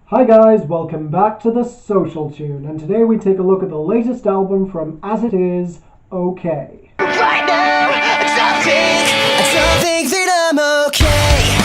Hi guys, welcome back to The Social Tune, and today we take a look at the latest album from As It Is, OK. Right now, I don't think that I'm okay.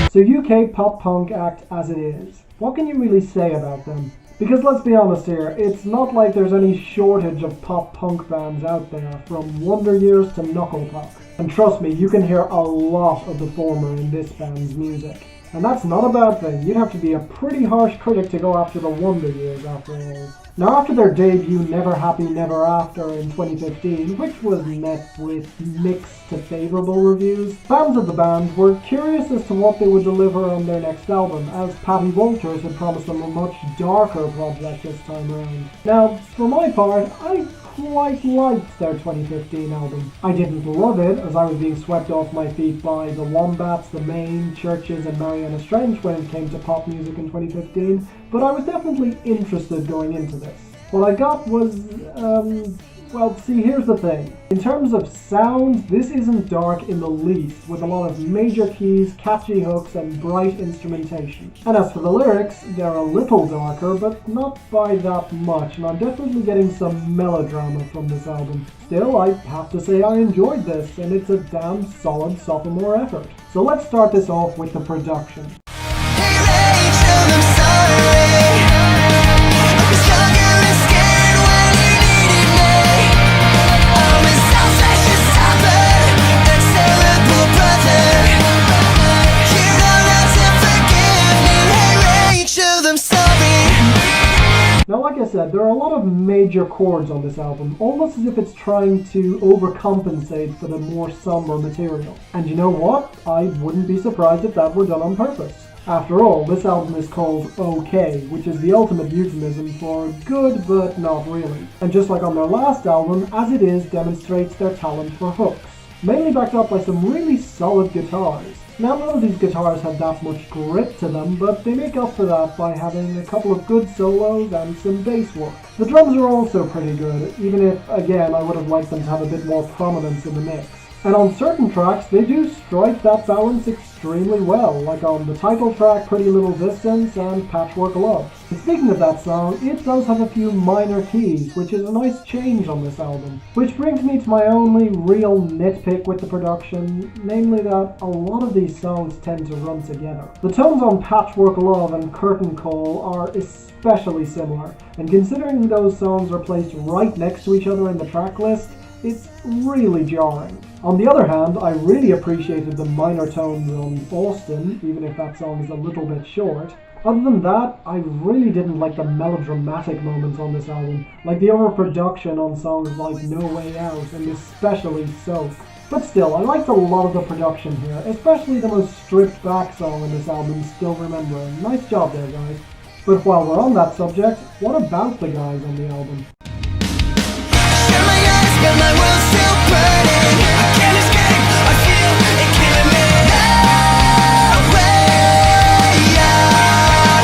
So UK pop punk act As It Is. What can you really say about them? Because let's be honest here, it's not like there's any shortage of pop punk bands out there, from Wonder Years to Knuckle Puck. And trust me, you can hear a lot of the former in this band's music. And that's not a bad thing. You'd have to be a pretty harsh critic to go after the Wonder Years after all. Now, after their debut Never Happy Never After in 2015, which was met with mixed to favourable reviews, fans of the band were curious as to what they would deliver on their next album, as Patty Walters had promised them a much darker project this time around. Now, for my part, I quite liked their 2015 album. I didn't love it, as I was being swept off my feet by the Wombats, the Maine, Churches and Mariana Strange when it came to pop music in 2015, but I was definitely interested going into this. What I got was, well, see, here's the thing. In terms of sound, this isn't dark in the least, with a lot of major keys, catchy hooks, and bright instrumentation. And as for the lyrics, they're a little darker, but not by that much, and I'm definitely getting some melodrama from this album. Still, I have to say I enjoyed this, and it's a damn solid sophomore effort. So let's start this off with the production. Now, like I said, there are a lot of major chords on this album, almost as if it's trying to overcompensate for the more somber material. And you know what? I wouldn't be surprised if that were done on purpose. After all, this album is called OK, which is the ultimate euphemism for good but not really. And just like on their last album, As It Is demonstrates their talent for hooks, mainly backed up by some really solid guitars. Now, none of these guitars have that much grit to them, but they make up for that by having a couple of good solos and some bass work. The drums are also pretty good, even if, again, I would have liked them to have a bit more prominence in the mix. And on certain tracks, they do strike that balance extremely well, like on the title track Pretty Little Distance and Patchwork Love. And speaking of that song, it does have a few minor keys, which is a nice change on this album. Which brings me to my only real nitpick with the production, namely that a lot of these songs tend to run together. The tones on Patchwork Love and Curtain Call are especially similar, and considering those songs are placed right next to each other in the track list, it's really jarring. On the other hand, I really appreciated the minor tones on Austen, even if that song is a little bit short. Other than that, I really didn't like the melodramatic moments on this album, like the overproduction on songs like No Way Out, and especially Soak. But still, I liked a lot of the production here, especially the most stripped back song on this album, Still Remembering. Nice job there, guys. But while we're on that subject, what about the guys on the album? my world's still burning. I can't escape, I feel it killing me. No way out.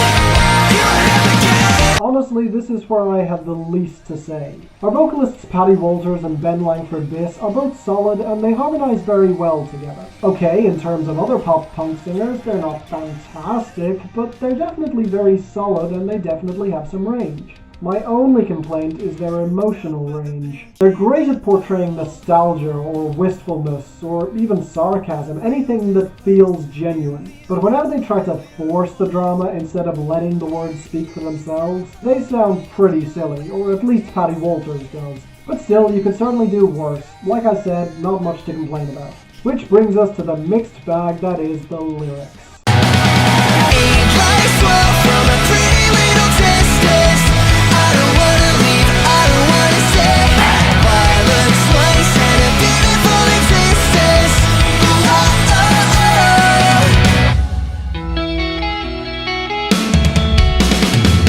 You'll never get. Honestly, this is where I have the least to say. Our vocalists Patty Walters and Ben Langford-Biss are both solid and they harmonise very well together. Okay, in terms of other pop punk singers, they're not fantastic, but they're definitely very solid and they definitely have some range. My only complaint is their emotional range. They're great at portraying nostalgia or wistfulness or even sarcasm, anything that feels genuine. But whenever they try to force the drama instead of letting the words speak for themselves, they sound pretty silly, or at least Patty Walters does. But still, you could certainly do worse. Like I said, not much to complain about. Which brings us to the mixed bag that is the lyrics.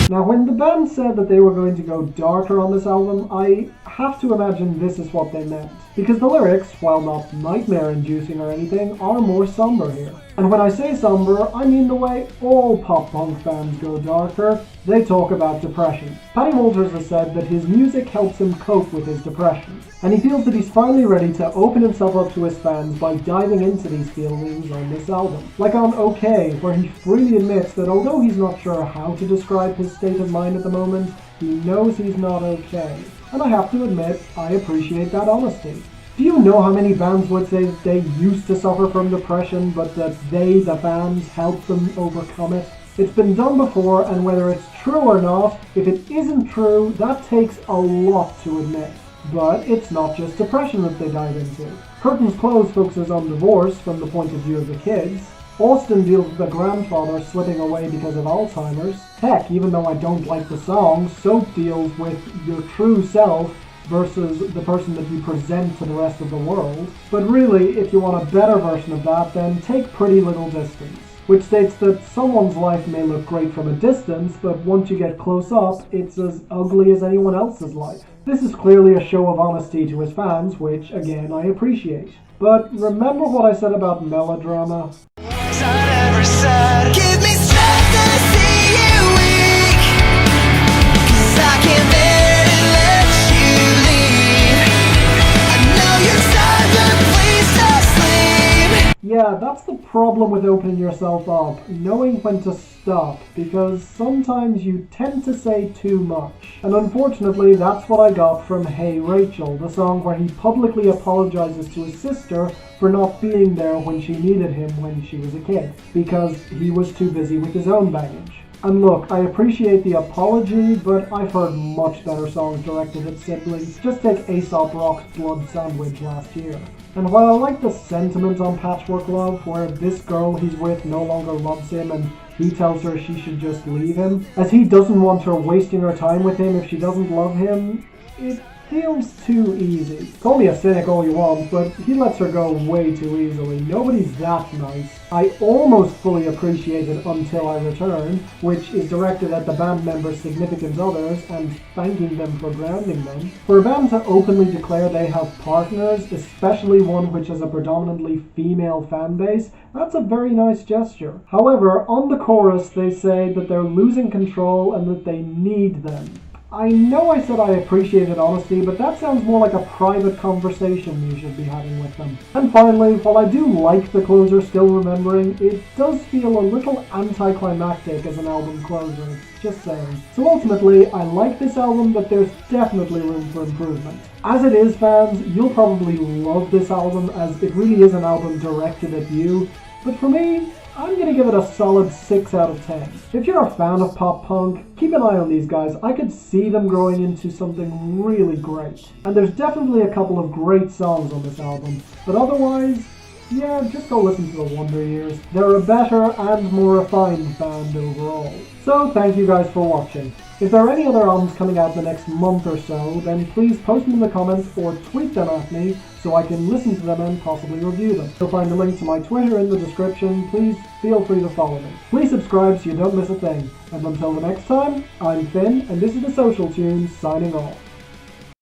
Now, when the band said that they were going to go darker on this album, I have to imagine this is what they meant. Because the lyrics, while not nightmare-inducing or anything, are more somber here. And when I say somber, I mean the way all pop-punk bands go darker, They talk about depression. Patty Walters has said that his music helps him cope with his depression, and he feels that he's finally ready to open himself up to his fans by diving into these feelings on this album. Like on OK, where he freely admits that although he's not sure how to describe his state of mind at the moment, he knows he's not okay. And I have to admit, I appreciate that honesty. Do you know how many bands would say that they used to suffer from depression, but that they, the fans, helped them overcome it? It's been done before, and whether it's true or not, if it isn't true, that takes a lot to admit. But it's not just depression that they dive into. Curtains Closed focuses on divorce from the point of view of the kids. Austen deals with a grandfather slipping away because of Alzheimer's. Heck, even though I don't like the song, Soap deals with your true self versus the person that you present to the rest of the world. But really, if you want a better version of that, then take Pretty Little Distance, which states that someone's life may look great from a distance, but once you get close up, it's as ugly as anyone else's life. This is clearly a show of honesty to his fans, which, again, I appreciate. But remember what I said about melodrama? Give me strength to see you weak, 'cause I can't bear to let you leave. I know you're sad, but please just leave. Yeah, that's the problem with opening yourself up, knowing when to stop, because sometimes you tend to say too much. And unfortunately, that's what I got from Hey Rachel, the song where he publicly apologizes to his sister for not being there when she needed him when she was a kid, because he was too busy with his own baggage. And look, I appreciate the apology, but I've heard much better songs directed at siblings. Just take Aesop Rock's Blood Sandwich last year. And while I like the sentiment on Patchwork Love, where this girl he's with no longer loves him and he tells her she should just leave him, as he doesn't want her wasting her time with him if she doesn't love him, it feels too easy. Call me a cynic all you want, but he lets her go way too easily. Nobody's that nice. I almost fully appreciate it Until I Return, which is directed at the band members' significant others and thanking them for grounding them. For a band to openly declare they have partners, especially one which has a predominantly female fan base, that's a very nice gesture. However, on the chorus they say that they're losing control and that they need them. I know I said I appreciated honesty, but that sounds more like a private conversation you should be having with them. And finally, while I do like the closer Still Remembering, it does feel a little anticlimactic as an album closer, just saying. So ultimately, I like this album, but there's definitely room for improvement. As it is, fans, you'll probably love this album, as it really is an album directed at you, but for me, I'm going to give it a solid 6 out of 10. If you're a fan of pop punk, keep an eye on these guys. I could see them growing into something really great. And there's definitely a couple of great songs on this album, but otherwise, yeah, just go listen to the Wonder Years. They're a better and more refined band overall. So thank you guys for watching. If there are any other albums coming out in the next month or so, then please post them in the comments or tweet them at me so I can listen to them and possibly review them. You'll find a link to my Twitter in the description. Please feel free to follow me. Please subscribe so you don't miss a thing. And until the next time, I'm Finn, and this is The Social Tunes, signing off.